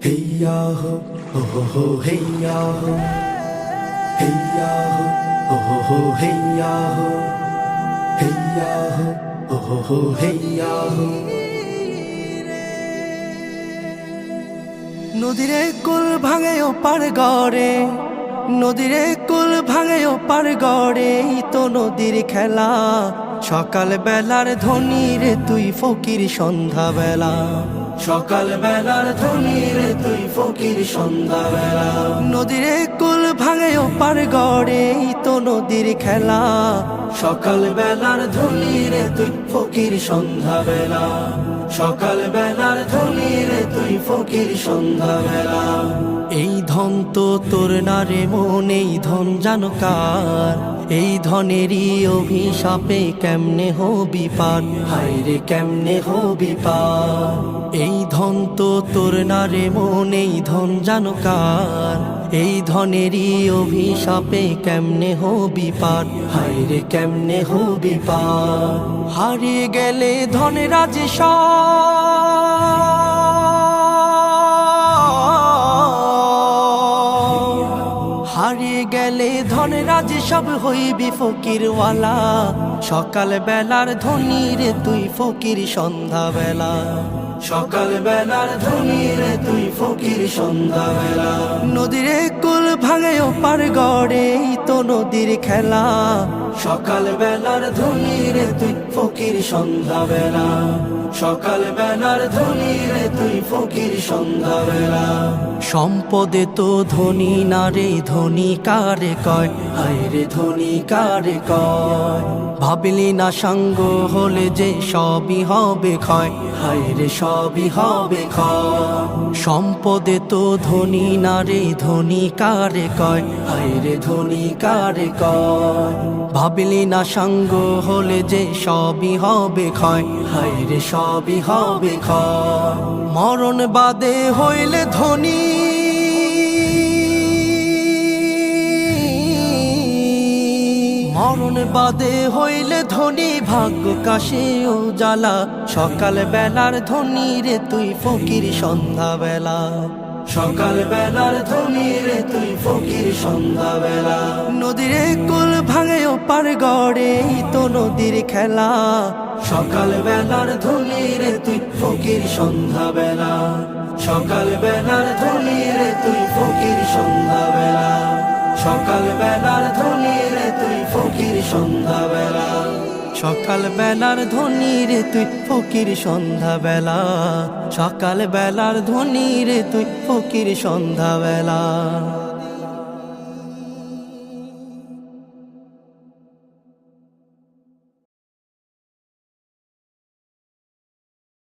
Hey ya ho, hey ya ho, hey ya ho, hey ya ho, hey ya ho, hey ya ho. নদীরে কুল ভাঙে ও পার গড়ে, নদীরে কুল ভাঙে ও পার গড়ে, তো নদীর খেলা। সকাল বেলার ধ্বনি রে তুই ফকির সন্ধ্যা বেলা, সকাল বেলার ধ্বনি রে তুই ফকির সন্ধ্যা বেলা। নদীরে কুল ভাঙে ও পার গড়ে, তো নদীর খেলা। সকাল বেলার ধ্বনি রে তুই ফকির সন্ধ্যা বেলা, সকাল বেলার ধ্বনি রে তুই ফকির সন্ধ্যা বেলা। এই ধন তো তোর না রে মন, এই ধন জানো কার? এই ধনেরই অভিশাপে কেমনে হবি পার, হায় রে কেমনে হবি পার। এই ধন তো তোর না রে মন, এই ধন জানো কার? এই ধনেরই অভিশাপে কেমনে হবি পার, হায় রে কেমনে হবি পার। হারিয়ে গেলে ধনেরাজ হারিয়ে গেলে ধনেরাজ সব হইবি ফকিরওয়ালা। সকাল বেলার ধ্বনি রে তুই ফকির সন্ধ্যা বেলা, সকাল বেলার ধ্বনি রে তুই ফকির সন্ধ্যা বেলা। নদীরে কুল ভাঙে ও পার গড়ে, তো নদীর খেলা। সকাল বেলার ধ্বনি রে তুই ফকির সন্ধ্যা বেলা, সকাল বেলার ধ্বনি রে তুই ফকির সন্ধ্যা বেলা। সম্পদে তো ধনী না রে, ধনী কারে কয়, হায় রে ধনী কারে কয়। ভাবলি না সঙ্গ হলে যে সবই হবে ক্ষয়, হায় রে সবই হবে ক্ষয়। সম্পদে তো ধনী না রে, ধনী কারে কয়, হায় রে ধনী কারে কয়। ভাবলি না সঙ্গ হলে যে সবই হবে ক্ষয়, হায় রে সবই হবে ক্ষয়। মরণ বাদে হইলে ধনী, মরণ বাদে হইলে ধনী, ভাগ্য কাশে ও জ্বালা। সকাল বেলার ধ্বনি রে তুই ফকির সন্ধ্যা বেলা, সকাল বেলার ধ্বনি রে তুই ফকির সন্ধ্যা বেলা। নদীরে কুল ভাঙে ও পার গড়ে, তো নদীর খেলা। সকাল বেলার ধ্বনি রে তুই ফকির সন্ধ্যা বেলা, সকাল বেলার ধ্বনি রে তুই ফকির সন্ধ্যা বেলা, সকাল বেলার ধ্বনি রে তুই ফকির সন্ধ্যা বেলা। সকাল বেলার ধ্বনি রে তুই ফকির সন্ধ্যা বেলা, সকাল বেলার ধ্বনি রে তুই ফকির সন্ধ্যা বেলা।